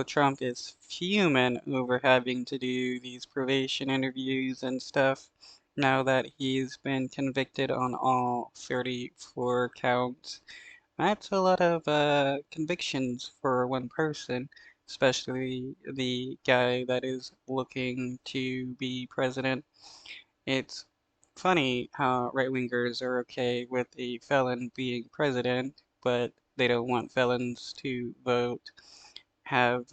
Trump is fuming over having to do these probation interviews and stuff now that he's been convicted on all 34 counts. That's a lot of convictions for one person, especially the guy that is looking to be president. It's funny how right-wingers are okay with a felon being president, but they don't want felons to vote, have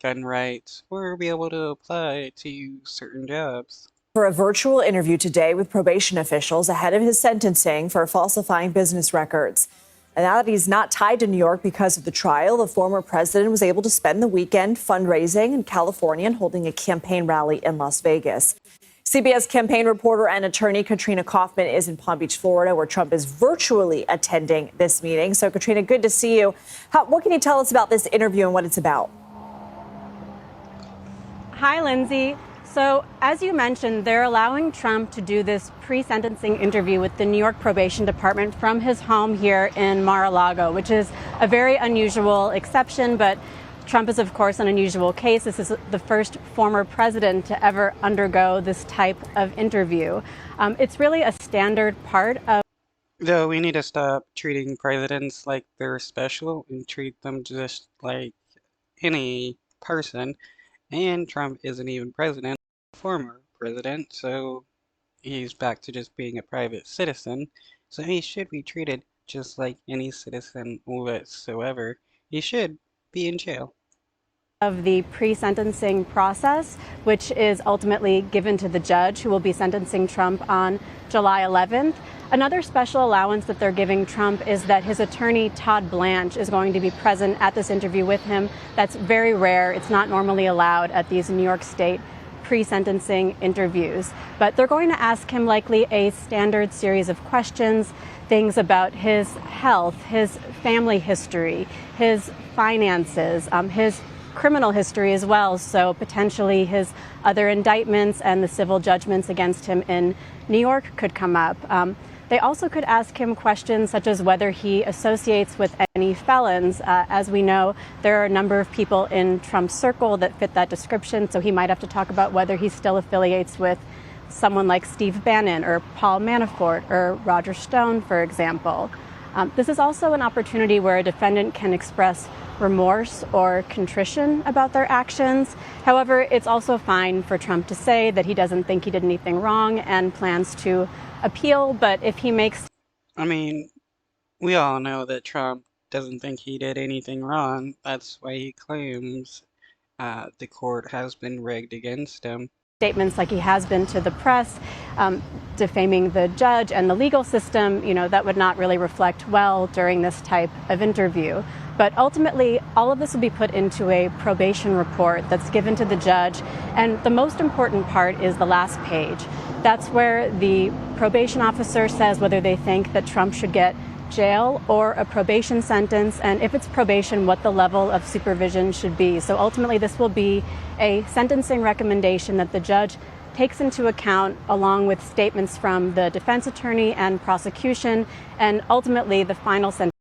gun rights, or be able to apply to certain jobs. For a virtual interview today with probation officials ahead of his sentencing for falsifying business records. And now that he's not tied to New York because of the trial, the former president was able to spend the weekend fundraising in California and holding a campaign rally in Las Vegas. CBS campaign reporter and attorney Katrina Kaufman is in Palm Beach, Florida, where Trump is virtually attending this meeting. So, Katrina, good to see you. What can you tell us about this interview and what it's about? Hi, Lindsay. So, as you mentioned, they're allowing Trump to do this pre-sentencing interview with the New York Probation Department from his home here in Mar-a-Lago, which is a very unusual exception, but Trump is, of course, an unusual case. This is the first former president to ever undergo this type of interview. It's really a standard part of. Though we need to stop treating presidents like they're special and treat them just like any person. And Trump isn't even president, former president, so he's back to just being a private citizen. So he should be treated just like any citizen whatsoever. He should be in jail. Of the pre-sentencing process, which is ultimately given to the judge who will be sentencing Trump on July 11th. Another special allowance that they're giving Trump is that his attorney, Todd Blanche, is going to be present at this interview with him. That's very rare. It's not normally allowed at these New York State pre-sentencing interviews. But they're going to ask him likely a standard series of questions, things about his health, his family history, his finances, his criminal history as well, so potentially his other indictments and the civil judgments against him in New York could come up. They also could ask him questions such as whether he associates with any felons. As we know, there are a number of people in Trump's circle that fit that description, so he might have to talk about whether he still affiliates with someone like Steve Bannon or Paul Manafort or Roger Stone, for example. This is also an opportunity where a defendant can express remorse or contrition about their actions. However, it's also fine for Trump to say that he doesn't think he did anything wrong and plans to appeal. But if he makes... We all know that Trump doesn't think he did anything wrong. That's why he claims the court has been rigged against him. Statements like he has been to the press, defaming the judge and the legal system, that would not really reflect well during this type of interview. But ultimately, all of this will be put into a probation report that's given to the judge. And the most important part is the last page. That's where the probation officer says whether they think that Trump should get jail or a probation sentence, and if it's probation, what the level of supervision should be. So ultimately, this will be a sentencing recommendation that the judge takes into account along with statements from the defense attorney and prosecution, and ultimately the final sentence.